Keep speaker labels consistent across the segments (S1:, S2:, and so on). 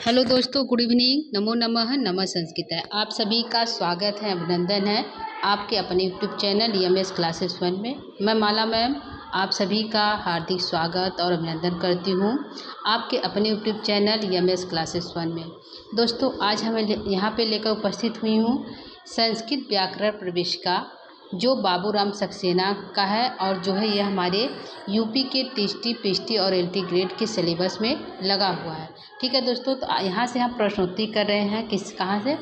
S1: Hello दोस्तों, good evening. नमो नमः, नमः संस्कृत। आप सभी का स्वागत है, अभिनंदन है आपके अपने यूट्यूब चैनल EMS क्लासेस 1 में। मैं माला मैम आप सभी का हार्दिक स्वागत और अभिनंदन करती हूँ आपके अपने यूट्यूब चैनल EMS क्लासेस 1 में। दोस्तों, आज हमें यहाँ पे लेकर उपस्थित हुई हूँ संस्कृत व्याकरण प्रवेशिका, जो बाबूराम सक्सेना का है और जो है यह हमारे यूपी के टीएसटी, पीएचडी और एलटी ग्रेड के सिलेबस में लगा हुआ है। ठीक है दोस्तों, तो यहाँ से हम प्रश्नोत्तरी कर रहे हैं कहाँ से?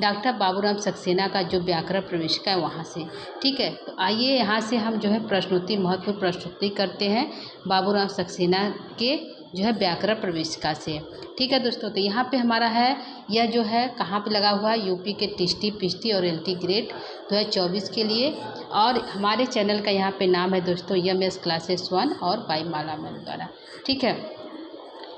S1: डॉक्टर बाबूराम सक्सेना का जो व्याकरण प्रवेशिका है वहाँ से। ठीक है, तो आइए यहाँ से हम जो है प्रश्नोत्तरी, महत्वपूर्ण प्रश्नोत्तरी करते हैं बाबूराम सक्सेना के जो है व्याकरण प्रवेशिका से। ठीक है दोस्तों, तो यहाँ पे हमारा है, यह जो है कहाँ पे लगा हुआ है? यूपी के टीएसटी, पीएचडी और एलटी ग्रेड 2024 के लिए। और हमारे चैनल का यहाँ पे नाम है दोस्तों EMS क्लासेस 1 और बाई माला मैम द्वारा। ठीक है,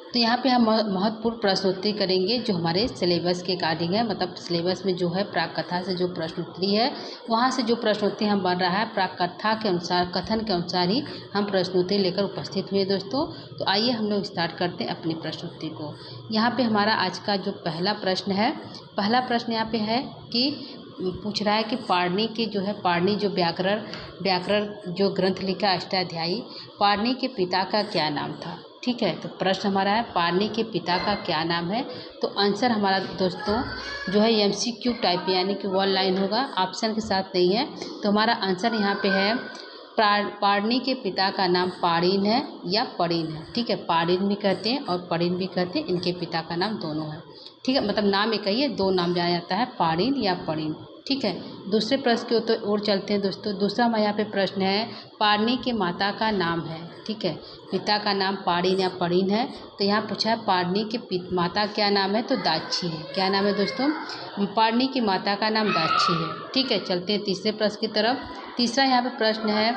S1: तो यहाँ पे हम महत्वपूर्ण प्रश्नोत्तरी करेंगे जो हमारे सिलेबस के अकॉर्डिंग है। मतलब सिलेबस में जो है प्राक कथा से जो प्रश्नोत्तरी है, वहाँ से जो प्रश्नोत्तरी हम बन रहा है प्राक कथा के अनुसार, कथन के अनुसार ही हम प्रश्नोत्तरी लेकर उपस्थित हुए दोस्तों। तो आइए हम लोग स्टार्ट करते हैं अपनी प्रश्नोत्तरी को। यहाँ पे हमारा आज का जो पहला प्रश्न है, पहला प्रश्न यहाँ पे है कि पूछ रहा है कि पाणिनि के जो है, पाणिनि जो व्याकरण जो ग्रंथ लिखा अष्टाध्यायी, पाणिनि के पिता का क्या नाम था? ठीक है, तो प्रश्न हमारा है पाणिनि के पिता का क्या नाम है? तो आंसर हमारा दोस्तों जो है MCQ टाइप यानी कि 1 लाइन होगा, ऑप्शन के साथ नहीं है। तो हमारा आंसर यहाँ पे है पाणिनि के पिता का नाम पाणिन है या पणिन है। ठीक है, पाणिन भी कहते हैं और पणिन भी कहते हैं, इनके पिता का नाम दोनों है। ठीक है, मतलब नाम एक ही है, दो नाम जाना जाता है, पाणिन या पणिन। ठीक है, दूसरे प्रश्न की ओर चलते हैं दोस्तों। दूसरा हमारे यहाँ पे प्रश्न है पाणिनि के माता का नाम है। ठीक है, पिता का नाम पाणिन या पणिन है। तो यहाँ पूछा है पाणिनि के माता क्या नाम है? तो दाक्षी है। क्या नाम है दोस्तों? पाणिनि की माता का नाम दाक्षी है। ठीक है, चलते हैं तीसरे प्रश्न की तरफ। तीसरा यहाँ पे प्रश्न है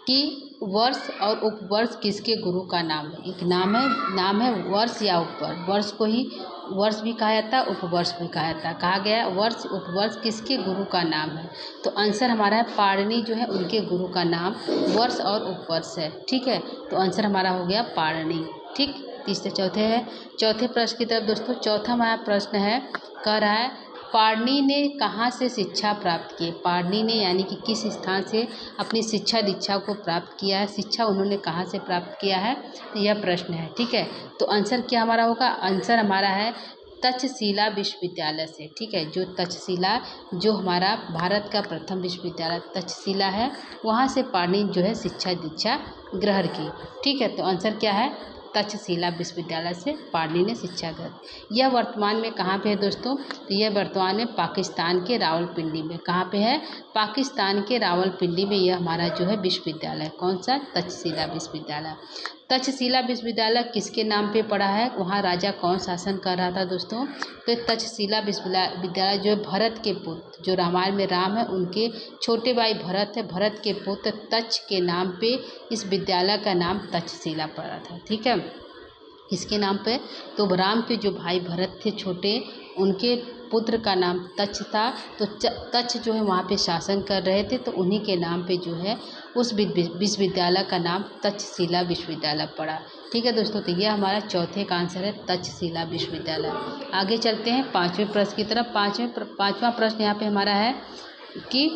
S1: कि वर्ष और उपवर्ष किसके गुरु का नाम है? एक नाम है वर्ष या उपवर्ष। वर्ष को ही वर्ष भी कहा जाता है, उपवर्ष भी कहा जाता है। कहा गया वर्ष उपवर्ष किसके गुरु का नाम है? तो आंसर हमारा है पाणिनि जो है उनके गुरु का नाम वर्ष और उपवर्ष है। ठीक है, तो आंसर हमारा हो गया पाणिनि। ठीक, चौथे प्रश्न की तरफ दोस्तों। चौथा हमारा प्रश्न है, कह रहा है पाणिनि ने कहाँ से शिक्षा प्राप्त की? पाणिनि ने यानी कि किस स्थान से अपनी शिक्षा दीक्षा को प्राप्त किया है? शिक्षा उन्होंने कहाँ से प्राप्त किया है? तो यह प्रश्न है। ठीक है, तो आंसर क्या हमारा होगा? आंसर हमारा है तक्षशिला विश्वविद्यालय से। ठीक है, जो तक्षशिला जो हमारा भारत का प्रथम विश्वविद्यालय तक्षशिला है, वहाँ से पाणिनि जो है शिक्षा दीक्षा ग्रहण की। ठीक है, तो आंसर क्या है? तक्षशिला विश्वविद्यालय से पाणिनि ने शिक्षा ग्रहण। यह वर्तमान में कहाँ पे है दोस्तों? तो यह वर्तमान में पाकिस्तान के रावलपिंडी में। कहाँ पे है? पाकिस्तान के रावलपिंडी में यह हमारा जो है विश्वविद्यालय। कौन सा? तक्षशिला विश्वविद्यालय। तक्षशिला विश्वविद्यालय किसके नाम पे पड़ा है? वहाँ राजा कौन शासन कर रहा था दोस्तों? तो तक्षशिला विश्वविद्यालय जो है भरत के पुत्र, जो रामायण में राम है उनके छोटे भाई भरत है, भरत के पुत्र तक्ष के नाम पे इस विद्यालय का नाम तक्षशिला पड़ा था। ठीक है, किसके नाम पे? तो राम के जो भाई भरत थे छोटे, उनके पुत्र का नाम तक्ष था। तो तक्ष जो है वहाँ पे शासन कर रहे थे, तो उन्हीं के नाम पे जो है उस विश्वविद्यालय का नाम तक्षशिला विश्वविद्यालय पड़ा। ठीक है दोस्तों, तो यह हमारा चौथे का आंसर है तक्षशिला विश्वविद्यालय। आगे चलते हैं पाँचवें प्रश्न की तरफ। पाँचवा प्रश्न यहाँ पे हमारा है कि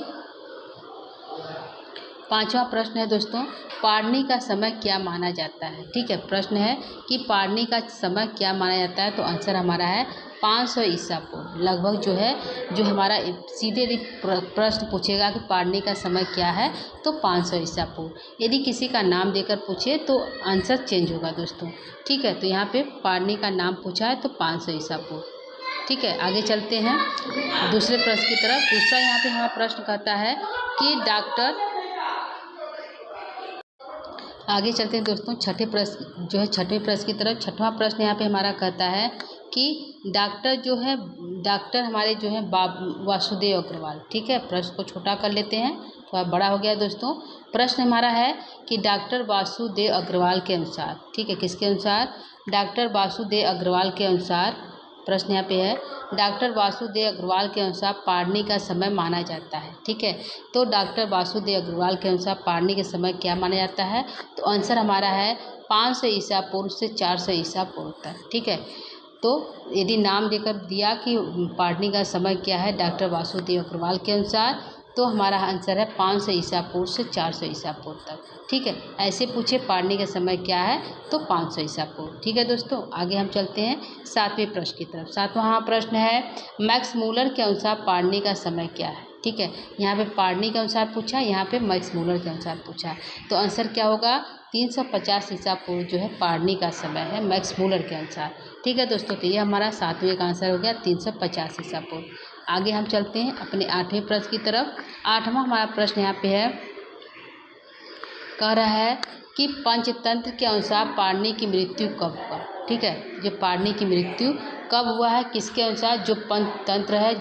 S1: पांचवा प्रश्न है दोस्तों, पाणिनि का समय क्या माना जाता है? ठीक है, प्रश्न है कि पाणिनि का समय क्या माना जाता है? तो आंसर हमारा है 500 ईसा पूर्व। लगभग जो है, जो हमारा सीधे प्रश्न पूछेगा कि पाणिनि का समय क्या है, तो 500 ईसा पूर्व। यदि किसी का नाम देकर पूछे तो आंसर चेंज होगा दोस्तों। ठीक है, तो यहाँ पे पाणिनि का नाम पूछा है तो 500 ईसा पूर्व। ठीक है, आगे चलते हैं दूसरे प्रश्न की तरफ। दूसरा यहाँ पे हमारा प्रश्न कहता है कि आगे चलते हैं दोस्तों छठे प्रश्न जो है, छठवें प्रश्न की तरफ। छठवां प्रश्न यहाँ पे हमारा कहता है कि डॉक्टर हमारे जो है वासुदेव अग्रवाल। ठीक है, प्रश्न को छोटा कर लेते हैं, थोड़ा बड़ा हो गया दोस्तों। प्रश्न हमारा है कि डॉक्टर वासुदेव अग्रवाल के अनुसार, ठीक है, किसके अनुसार? डॉक्टर वासुदेव अग्रवाल के अनुसार प्रश्न यहाँ पे है, डॉक्टर वासुदेव अग्रवाल के अनुसार पारनी का समय माना जाता है। ठीक है, तो डॉक्टर वासुदेव अग्रवाल के अनुसार पारनी के समय क्या माना जाता है? तो आंसर हमारा है 500 ईसा पूर्व से 400 ईसा पूर्व तक। ठीक है, तो यदि नाम देकर दिया कि पारनी का समय क्या है डॉक्टर वासुदेव अग्रवाल के अनुसार, तो हमारा आंसर है 500 ईसा पूर्व से 400 ईसा पूर्व तक। ठीक है, ऐसे पूछे पारनी का समय क्या है, तो 500 ईसा पूर्व। ठीक है दोस्तों, आगे हम चलते हैं 7वें प्रश्न की तरफ। 7वां प्रश्न है, मैक्स मूलर के अनुसार पारनी का समय क्या है? ठीक है, यहाँ पे पारनी के अनुसार पूछा, यहाँ पे मैक्स मूलर के अनुसार पूछा, तो आंसर क्या होगा? 350 ईसा पूर्व जो है पारनी का समय है मैक्स मूलर के अनुसार। ठीक है दोस्तों, तो ये हमारा 7वें का आंसर हो गया 350 ईसा पूर्व। आगे हम चलते हैं अपने 8वें प्रश्न की तरफ। 8वां हमारा प्रश्न यहाँ पे है, कह रहा है कि पंचतंत्र के अनुसार पारनी की मृत्यु कब हुआ? ठीक है, जो पारनी की मृत्यु कब हुआ है, किसके अनुसार? जो पंचतंत्र है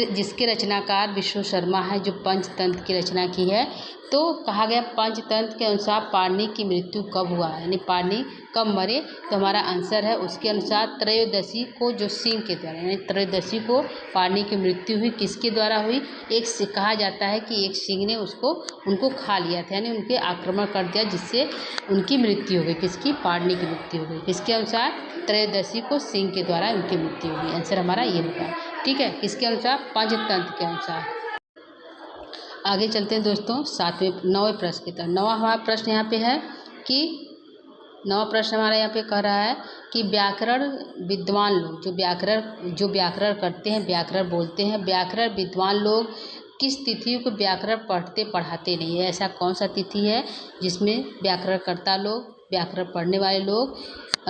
S1: जिसके रचनाकार विष्णु शर्मा है, जो पंचतंत्र की रचना की है, तो कहा गया पंचतंत्र के अनुसार पारनी की मृत्यु कब हुआ है, यानी पारनी कब मरे, तो हमारा आंसर है उसके अनुसार त्रयोदशी को, जो सिंह के द्वारा, यानी त्रयोदशी को पारनी की मृत्यु हुई। किसके द्वारा हुई? एक से कहा जाता है कि एक सिंह ने उनको खा लिया था, यानी उनके आक्रमण कर दिया, जिससे उनकी मृत्यु हो गई। किसकी? पारनी की मृत्यु हो गई। किसके अनुसार? त्रयोदशी को सिंह के द्वारा उनकी मृत्यु हो गई। आंसर हमारा ये होगा। ठीक है, किसके अनुसार? पंचतंत्र के अनुसार। आगे चलते हैं दोस्तों 9वें प्रश्न की तरफ। 9वां हमारा प्रश्न यहाँ पे है कि 9वां प्रश्न हमारा यहाँ पे कह रहा है कि व्याकरण विद्वान लोग, जो व्याकरण करते हैं, व्याकरण बोलते हैं, व्याकरण विद्वान लोग किस तिथि को व्याकरण पढ़ते पढ़ाते नहीं है? ऐसा कौन सा तिथि है जिसमें व्याकरणकर्ता लोग, व्याकरण पढ़ने वाले लोग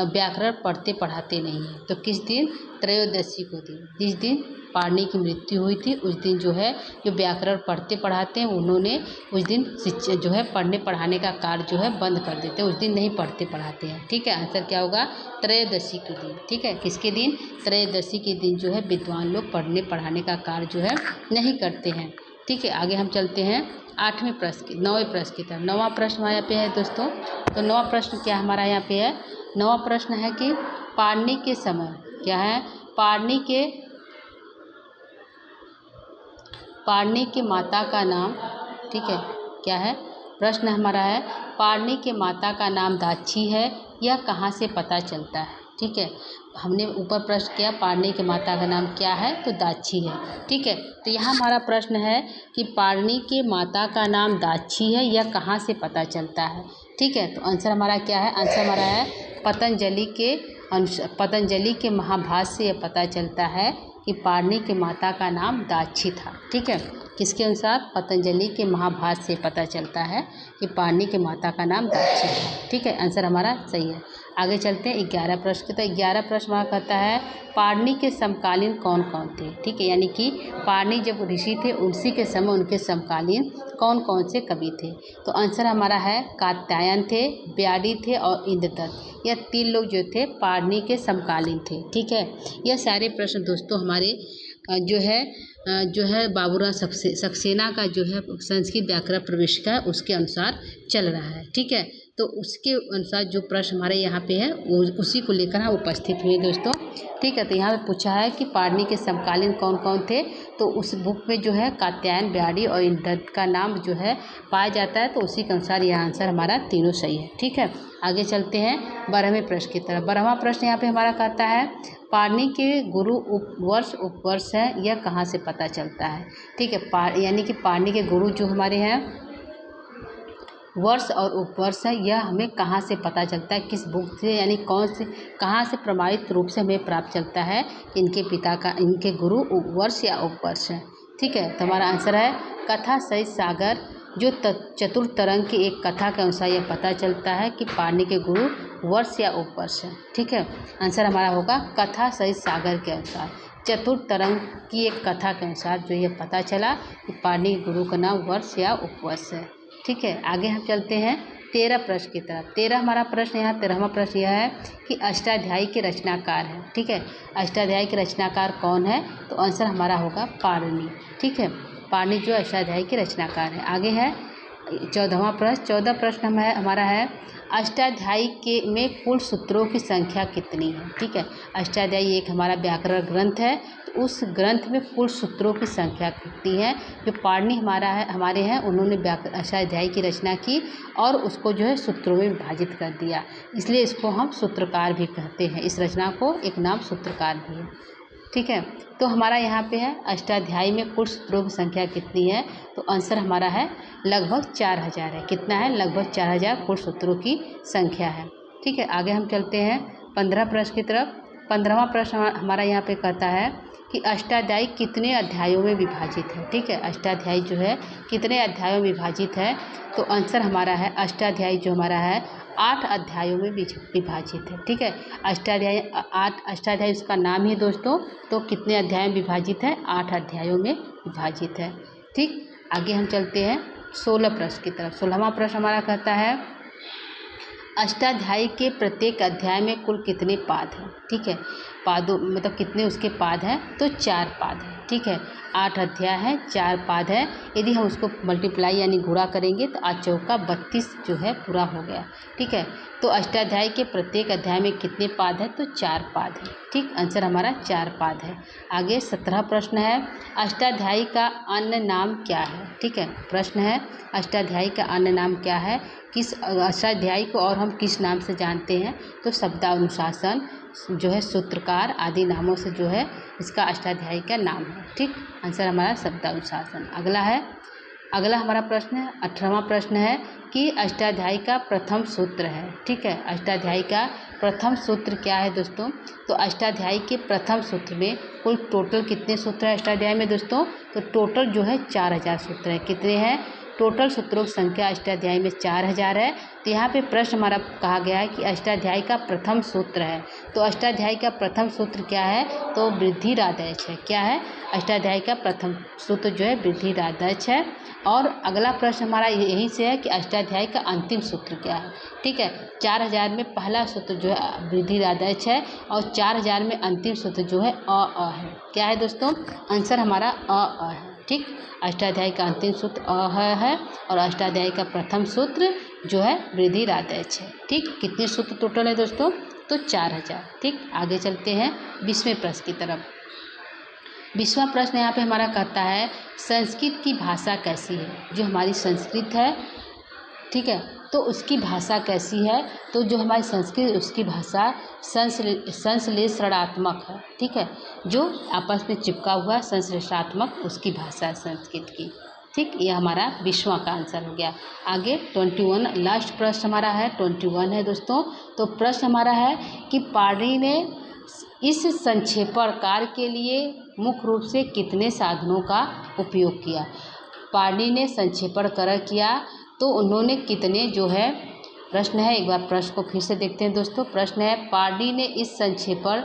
S1: व्याकरण पढ़ते पढ़ाते नहीं है? तो किस दिन? त्रयोदशी को दिन, जिस दिन पारनी की मृत्यु हुई थी, उस दिन जो है जो व्याकरण पढ़ते पढ़ाते हैं उन्होंने उस दिन शिक्षा जो है पढ़ने पढ़ाने का कार्य जो है बंद कर देते हैं, उस दिन नहीं पढ़ते पढ़ाते हैं। ठीक है, आंसर क्या होगा? त्रयोदशी के दिन। ठीक है, किसके दिन? त्रयोदशी के दिन जो है विद्वान लोग पढ़ने पढ़ाने का कार्य जो है नहीं करते हैं। ठीक है, आगे हम चलते हैं 9वें प्रश्न की तरफ। 9वां प्रश्न हमारे यहाँ पे है दोस्तों। तो 9वां प्रश्न क्या हमारा यहाँ पे है? 9वां प्रश्न है कि पारनी के समय क्या है? पारनी के माता का नाम, ठीक है, क्या है? प्रश्न हमारा है, पारनी के माता का नाम दाक्षी है, यह कहाँ से पता चलता है? ठीक है, हमने ऊपर प्रश्न किया पारनी के माता का नाम क्या है, तो दाक्षी है। ठीक है, तो यहाँ हमारा प्रश्न है कि पारनी के माता का नाम दाक्षी है, यह कहाँ से पता चलता है? ठीक है, तो आंसर हमारा क्या है? आंसर हमारा है पतंजलि के महाभाष्य से यह पता चलता है कि पारनी के माता का नाम दाक्षी था। ठीक है, किसके अनुसार? पतंजलि के महाभाष्य से पता चलता है कि पारनी के माता का नाम दाक्षी था। ठीक है, आंसर हमारा सही है। आगे चलते हैं 11 प्रश्न की तरफ। 11 प्रश्न हमारा कहता है पारनी के समकालीन कौन कौन थे? ठीक है, यानी कि पारनी जब ऋषि थे उसी के समय उनके समकालीन कौन कौन से कवि थे? तो आंसर हमारा है कात्यायन थे, ब्याडी थे और इंद्रदत्त। यह 3 लोग जो थे पारनी के समकालीन थे। ठीक है, यह सारे प्रश्न दोस्तों हमारे जो है बाबूराव सक्सेना का जो है संस्कृत व्याकरण प्रवेशिका है उसके अनुसार चल रहा है। ठीक है, तो उसके अनुसार जो प्रश्न हमारे यहाँ पे है वो उसी को लेकर हम उपस्थित हुए दोस्तों। ठीक है, तो यहाँ पे पूछा है कि पारनी के समकालीन कौन कौन थे, तो उस बुक में जो है कात्यायन, ब्याडी और इंद्रदत्त का नाम जो है पाया जाता है, तो उसी के अनुसार यह आंसर हमारा तीनों सही है। ठीक है, आगे चलते हैं 12वें प्रश्न की तरफ। 12वां प्रश्न यहाँ पे हमारा कहता है पारनी के गुरु उपवर्ष है, यह कहाँ से पता चलता है? ठीक है, यानी कि पारनी के गुरु जो हमारे हैं वर्ष और उपवर्ष है, यह हमें कहाँ से पता चलता है? किस बुक से, यानी कहाँ से प्रमाणित रूप से हमें प्राप्त चलता है इनके गुरु उपवर्ष या उपवर्ष है? ठीक है, तो हमारा आंसर है कथा सहित सागर, जो चतुर्थ तरंग की एक कथा के अनुसार यह पता चलता है कि पारनी के गुरु वर्ष या उपवर्ष है। ठीक है, आंसर हमारा होगा कथा सहित सागर के अनुसार, चतुर्थ तरंग की एक कथा के अनुसार जो ये पता चला कि पारनी के गुरु का नाम वर्ष या उपवर्ष है। ठीक है, आगे हम चलते हैं 13 प्रश्न की तरफ। 13 हमारा प्रश्न यहाँ 13वां प्रश्न यह है कि अष्टाध्यायी के रचनाकार है। ठीक है, अष्टाध्यायी के रचनाकार कौन है? तो आंसर हमारा होगा पारनी। ठीक है, पारनी जो अष्टाध्यायी के रचनाकार है। आगे है 14वां प्रश्न। 14 प्रश्न हमारा है अष्टाध्यायी के में कुल सूत्रों की संख्या कितनी है। ठीक है, अष्टाध्यायी एक हमारा व्याकरण ग्रंथ है, तो उस ग्रंथ में कुल सूत्रों की संख्या कितनी है। जो पाणिनि हमारे हैं, उन्होंने अष्टाध्यायी की रचना की और उसको जो है सूत्रों में विभाजित कर दिया, इसलिए इसको हम सूत्रकार भी कहते हैं। इस रचना को एक नाम सूत्रकार भी है। ठीक है, तो हमारा यहाँ पे है अष्टाध्यायी में कुल सूत्रों की संख्या कितनी है, तो आंसर हमारा है लगभग 4000 है। कितना है, लगभग 4000 कुल सूत्रों की संख्या है। ठीक है, आगे हम चलते हैं 15 प्रश्न की तरफ। 15वां प्रश्न हमारा यहाँ पे कहता है कि अष्टाध्यायी कितने अध्यायों में विभाजित है। ठीक है, अष्टाध्यायी जो है कितने अध्यायों में विभाजित है, तो आंसर हमारा है अष्टाध्यायी जो हमारा है 8 अध्यायों में विभाजित है। ठीक है, अष्टाध्यायी उसका नाम ही दोस्तों, तो कितने अध्याय में विभाजित है, 8 अध्यायों में विभाजित है। ठीक, आगे हम चलते हैं 16 प्रश्न की तरफ। 16वां प्रश्न हमारा कहता है अष्टाध्यायी के प्रत्येक अध्याय में कुल कितने पाद हैं। ठीक है, पादों मतलब कितने उसके पाद हैं, तो 4 पाद हैं। ठीक है, 8 अध्याय है, 4 पाद है। यदि हम उसको मल्टीप्लाई यानी गुणा करेंगे तो 8 चौका 32 जो है पूरा हो गया। ठीक है, तो अष्टाध्यायी के प्रत्येक अध्याय में कितने पाद है, तो 4 पाद है। ठीक, आंसर हमारा 4 पाद है। आगे 17 प्रश्न है अष्टाध्यायी का अन्य नाम क्या है। ठीक है, प्रश्न है अष्टाध्यायी का अन्य नाम क्या है, किस अष्टाध्यायी को और हम किस नाम से जानते हैं, तो शब्दानुशासन जो है, सूत्रकार आदि नामों से जो है इसका अष्टाध्यायी का नाम है। ठीक, आंसर हमारा शब्दानुशासन। अगला हमारा प्रश्न है 18वां प्रश्न है कि अष्टाध्यायी का प्रथम सूत्र है। ठीक है, अष्टाध्यायी का प्रथम सूत्र क्या है दोस्तों, तो अष्टाध्यायी के प्रथम सूत्र में कुल टोटल कितने सूत्र है अष्टाध्यायी में दोस्तों, तो टोटल जो है 4000 सूत्र है। कितने हैं, टोटल सूत्रों की संख्या अष्टाध्यायी में 4000 है। तो यहाँ पे प्रश्न हमारा कहा गया है कि अष्टाध्यायी का प्रथम सूत्र है, तो अष्टाध्यायी का प्रथम सूत्र क्या है, तो वृद्धिरादैच है। क्या है, अष्टाध्यायी का प्रथम सूत्र जो है वृद्धिरादैच है। और अगला प्रश्न हमारा यहीं से है कि अष्टाध्यायी का अंतिम सूत्र क्या है। ठीक है, 4000 में पहला सूत्र जो है वृद्धिरादैच है और 4000 में अंतिम सूत्र जो है अ है। क्या है दोस्तों, आंसर हमारा अ है। ठीक, अष्टाध्यायी का अंतिम सूत्र अ है और अष्टाध्यायी का प्रथम सूत्र जो है वृद्धिरादैच है। ठीक, कितने सूत्र टोटल है दोस्तों, तो 4000। ठीक, आगे चलते हैं 20वें प्रश्न की तरफ। 20वां प्रश्न यहाँ पे हमारा कहता है संस्कृत की भाषा कैसी है। जो हमारी संस्कृत है, ठीक है, तो उसकी भाषा कैसी है, तो जो हमारी संस्कृत उसकी भाषा संश्लेषणात्मक है। ठीक है, जो आपस में चिपका हुआ संश्लेषणात्मक उसकी भाषा है संस्कृत की। ठीक, ये हमारा 20वां का आंसर हो गया। आगे 21 लास्ट प्रश्न हमारा है 21 है दोस्तों। तो प्रश्न हमारा है कि पाणिनि ने इस संक्षेपण कार्य के लिए मुख्य रूप से कितने साधनों का उपयोग किया। पाणिनि ने संक्षेपण कार्य किया तो उन्होंने कितने जो है, प्रश्न है, एक बार प्रश्न को फिर से देखते हैं दोस्तों। प्रश्न है पाणिनि ने इस संक्षेपण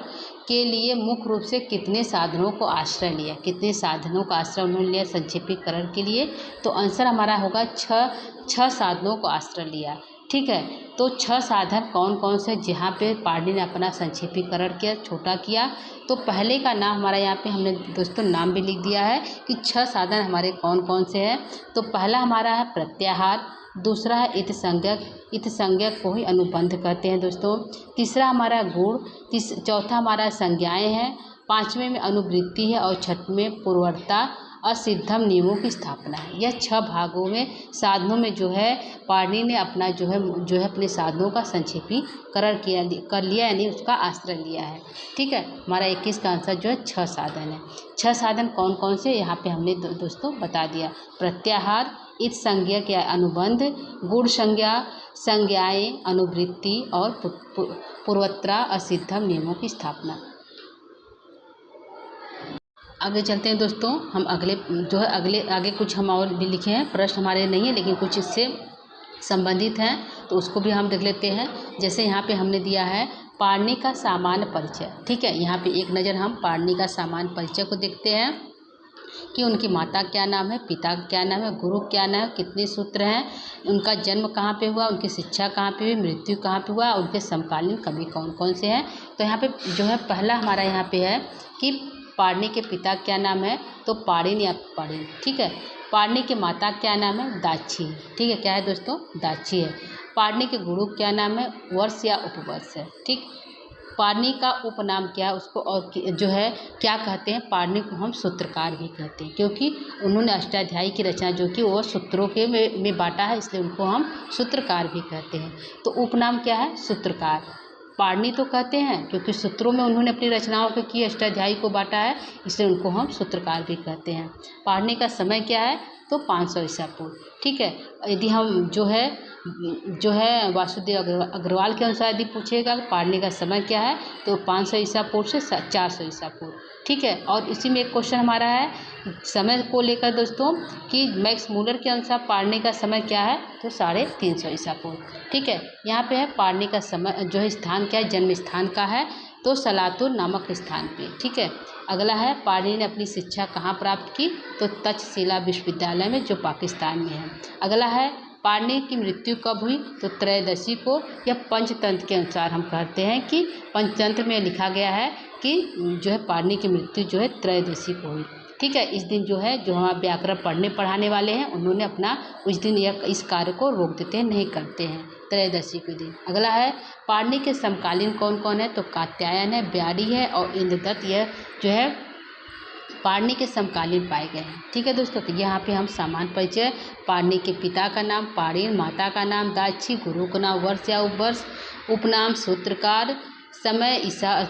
S1: के लिए मुख्य रूप से कितने साधनों को आश्रय लिया। कितने साधनों का आश्रय उन्होंने लिया संक्षेपीकरण के लिए, तो आंसर हमारा होगा 6 साधनों को आश्रय लिया। ठीक है, तो 6 साधन कौन कौन से जहाँ पे पाणिनि ने अपना संक्षेपीकरण किया, छोटा किया। तो पहले का नाम हमारा यहाँ पे हमने दोस्तों नाम भी लिख दिया है कि 6 साधन हमारे कौन कौन से हैं। तो पहला हमारा है प्रत्याहार, दूसरा है इत्संज्ञक को ही अनुबंध कहते हैं दोस्तों। तीसरा हमारा गुण, चौथा हमारा संज्ञाएं हैं, 5वें में अनुवृत्ति है और 6वें में पूर्वता असिद्धम नियमों की स्थापना है। यह 6 भागों में साधनों में जो है पाणिनि ने अपना जो है अपने साधनों का संक्षेपीकरण कर लिया, यानी उसका आश्रय लिया है। ठीक है, हमारा 21 का आंसर जो है 6 साधन है। 6 साधन कौन कौन से यहाँ पे हमने दोस्तों बता दिया। प्रत्याहार, इत्संज्ञक या अनुबंध, गुण संज्ञा, संज्ञाएं, अनुवृत्ति और पूर्वोत्तर असिद्धम नियमों की स्थापना। आगे चलते हैं दोस्तों, हम आगे कुछ हम और भी लिखे हैं। प्रश्न हमारे नहीं है लेकिन कुछ इससे संबंधित हैं, तो उसको भी हम देख लेते हैं। जैसे यहाँ पे हमने दिया है पाणिनि का सामान्य परिचय। ठीक है, यहाँ पे एक नज़र हम पाणिनि का सामान्य परिचय को देखते हैं कि उनकी माता क्या नाम है, पिता क्या नाम है, गुरु क्या नाम है, कितने सूत्र हैं, उनका जन्म कहाँ पे हुआ, उनकी शिक्षा कहाँ पे हुई, मृत्यु कहाँ पे हुआ, उनके समकालीन कवि कौन कौन से हैं। तो यहाँ पे जो है पहला हमारा यहाँ पे है कि पाणिनि के पिता क्या नाम है, तो पाणिनि। ठीक है, पाणिनि के माता क्या नाम है, दाक्षी। ठीक है, क्या है दोस्तों, दाक्षी है। पाणिनि के गुरु क्या नाम है? वर्ष या उपवर्ष है। ठीक, पाणिनि का उपनाम क्या है उसको और जो है क्या कहते हैं? पाणिनि को हम सूत्रकार भी कहते हैं, क्योंकि उन्होंने अष्टाध्यायी की रचना जो कि वो सूत्रों के में बांटा है, इसलिए उनको हम सूत्रकार भी कहते हैं। तो उपनाम क्या है? सूत्रकार। पाणिनि तो कहते हैं क्योंकि सूत्रों में उन्होंने अपनी रचनाओं को की, अष्टाध्यायी को बांटा है, इसलिए उनको हम सूत्रकार भी कहते हैं। पाणिनि का समय क्या है? तो 500 ईसा पूर्व। ठीक है, यदि हम जो है वासुदेव अग्रवाल के अनुसार यदि पूछेगा पाणिनि का समय क्या है तो 500 ईसा पूर्व से 400 ईसा पूर्व। ठीक है, और इसी में एक क्वेश्चन हमारा है समय को लेकर दोस्तों कि मैक्स मूलर के अनुसार पाणिनि का समय क्या है? तो 350 ईसा पूर्व। ठीक है, यहाँ पे है पाणिनि का समय जो है स्थान क्या है? जन्म स्थान का है तो सलातुर नामक स्थान पे। ठीक है, अगला है पाणिनि ने अपनी शिक्षा कहाँ प्राप्त की? तो तक्षशिला विश्वविद्यालय में जो पाकिस्तान में है। अगला है पाणिनि की मृत्यु कब हुई? तो त्रयोदशी को। या पंचतंत्र के अनुसार हम कहते हैं कि पंचतंत्र में लिखा गया है कि जो है पाणिनि की मृत्यु जो है त्रयोदशी को हुई। ठीक है, इस दिन जो है जो हमारे व्याकरण पढ़ाने वाले हैं उन्होंने अपना उस दिन इस कार्य को रोक देते हैं, नहीं करते हैं त्रयोदशी के दिन। अगला है पाणिनि के समकालीन कौन कौन है? तो कात्यायन है, ब्यारी है और इंद्रदत्त, यह जो है पाणिनि के समकालीन पाए गए हैं। ठीक है दोस्तों, तो यहाँ पे हम सामान्य परिचय, पाणिनि के पिता का नाम पाणिनि, माता का नाम दाक्षी, गुरु का नाम वर्ष या उपवर्ष, उपनाम सूत्रकार, समय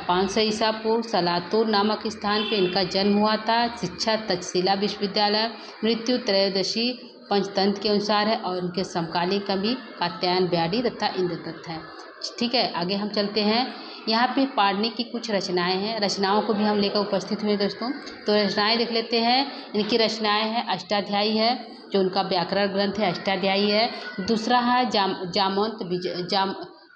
S1: 500 ईसा पूर्व, सलातुर नामक स्थान पे इनका जन्म हुआ था, शिक्षा तक्षशिला विश्वविद्यालय, मृत्यु त्रयोदशी पंचतंत्र के अनुसार है और उनके समकालीन कवि कात्यायन, ब्यारी तथा इंद्रदत्त है। ठीक है, आगे हम चलते हैं। यहाँ पे पाणिनि की कुछ रचनाएं हैं, रचनाओं को भी हम लेकर उपस्थित हुए दोस्तों। तो रचनाएं देख लेते हैं। इनकी रचनाएं हैं अष्टाध्यायी है, जो उनका व्याकरण ग्रंथ है अष्टाध्यायी है। दूसरा है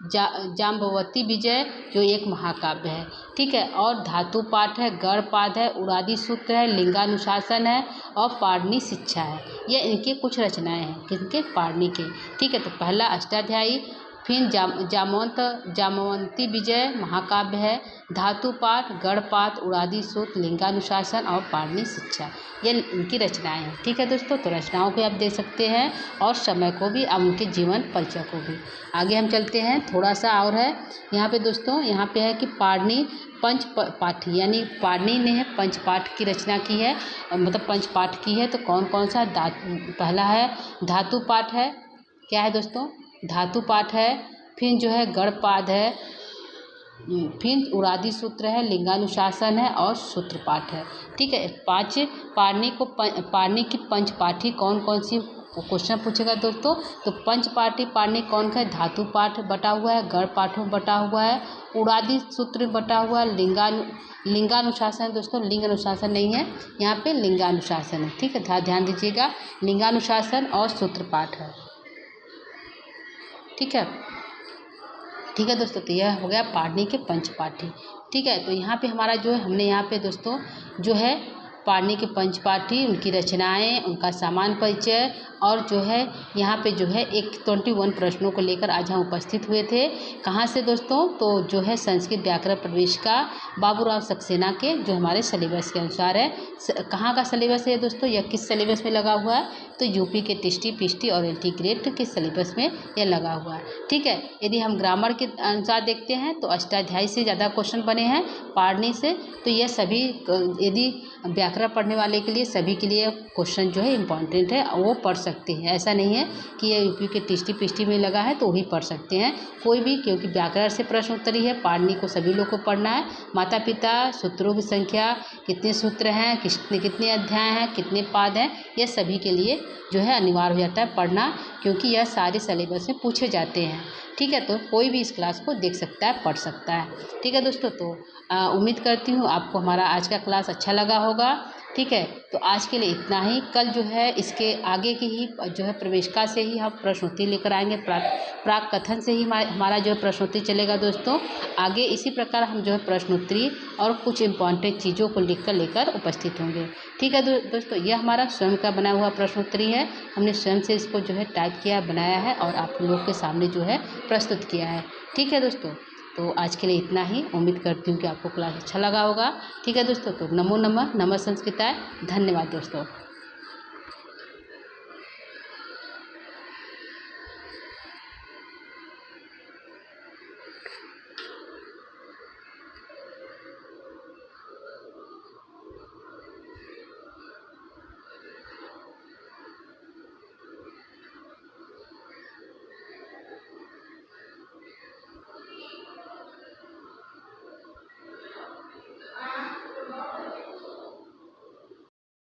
S1: जाम्बवती विजय, जो एक महाकाव्य है। ठीक है, और धातु पाठ है, गणपाद है, उड़ादी सूत्र है, लिंगानुशासन है और पाणिनि शिक्षा है। ये इनके कुछ रचनाएं हैं, किनके? पाणिनि के। ठीक है, तो पहला अष्टाध्यायी, फिर जाम्बवती विजय महाकाव्य है, धातु पाठ, गणपाठ, उड़ादी सूत्र, लिंगानुशासन और पाणिनि शिक्षा, ये इनकी रचनाएं हैं। ठीक है दोस्तों, तो रचनाओं को आप देख सकते हैं और समय को भी, अब उनके जीवन परिचय को भी। आगे हम चलते हैं, थोड़ा सा और है यहाँ पे दोस्तों। यहाँ पे है कि पाणिनि पंचपाठी, यानी पाणिनि ने पंचपाठ की रचना की है, मतलब पंचपाठ की है। तो कौन कौन सा? पहला है धातु पाठ है, क्या है दोस्तों? धातु पाठ है, फिर जो है गणपाद है, फिर उड़ादी सूत्र है, लिंगानुशासन है और सूत्र पाठ है। ठीक है, 5 पाणिनि की पंचपाठी कौन कौन सी? क्वेश्चन पूछेगा दोस्तों। तो पंचपाठी पाणिनि कौन का है? धातु पाठ बटा हुआ है, गण पाठ में बटा हुआ है, उड़ादी सूत्र में बटा हुआ है, लिंगानुशासन दोस्तों, लिंग अनुशासन नहीं है यहाँ पे, लिंगानुशासन है। ठीक है, ध्यान दीजिएगा, लिंगानुशासन और सूत्र पाठ है। ठीक है दोस्तों, तो यह हो गया पाणिनि के पंचपाठी। ठीक है, तो यहाँ पे हमारा जो है हमने यहाँ पे दोस्तों जो है पाणिनि के पंचपाठी, उनकी रचनाएं, उनका सामान्य परिचय और जो है यहाँ पे जो है 21 प्रश्नों को लेकर आज हम उपस्थित हुए थे। कहाँ से दोस्तों? तो जो है संस्कृत व्याकरण प्रवेशिका बाबूराव सक्सेना के जो हमारे सिलेबस के अनुसार है। कहाँ का सिलेबस है दोस्तों? यह किस सिलेबस में लगा हुआ है? तो यूपी के टीएसटी, पीएसटी और एलटी ग्रेड के सिलेबस में यह लगा हुआ है। ठीक है, यदि हम ग्रामर के अनुसार देखते हैं तो अष्टाध्यायी से ज़्यादा क्वेश्चन बने हैं पाणिनि से। तो यह सभी यदि व्याकरण पढ़ने वाले के लिए, सभी के लिए क्वेश्चन जो है इम्पॉर्टेंट है, वो पढ़ सकते हैं। ऐसा नहीं है कि ये यूपी के टीएसटी, पीएसटी में लगा है तो वही पढ़ सकते हैं कोई भी, क्योंकि व्याकरण से प्रश्न उत्तरी है। पाणिनि को सभी लोग को पढ़ना है। माता पिता, सूत्रों की संख्या, कितने सूत्र हैं, कितने अध्याय हैं, कितने पाद हैं, यह सभी के लिए जो है अनिवार्य हो जाता है पढ़ना, क्योंकि यह सारे सिलेबस में पूछे जाते हैं। ठीक है, तो कोई भी इस क्लास को देख सकता है, पढ़ सकता है। ठीक है दोस्तों, तो उम्मीद करती हूँ आपको हमारा आज का क्लास अच्छा लगा होगा। ठीक है, तो आज के लिए इतना ही। कल जो है इसके आगे की ही जो है प्रवेशिका से ही हम प्रश्नोत्तरी लेकर आएंगे, प्राक कथन से ही हमारा जो है प्रश्नोत्तरी चलेगा दोस्तों। आगे इसी प्रकार हम जो है प्रश्नोत्तरी और कुछ इम्पॉर्टेंट चीज़ों को लेकर उपस्थित होंगे। ठीक है दोस्तों, यह हमारा स्वयं का बना हुआ प्रश्नोत्तरी है। हमने स्वयं से इसको जो है टाइप किया, बनाया है और आप लोगों के सामने जो है प्रस्तुत किया है। ठीक है दोस्तों, तो आज के लिए इतना ही। उम्मीद करती हूँ कि आपको क्लास अच्छा लगा होगा। ठीक है दोस्तों, तो नमो नमः, नमः संस्कृताय। धन्यवाद दोस्तों।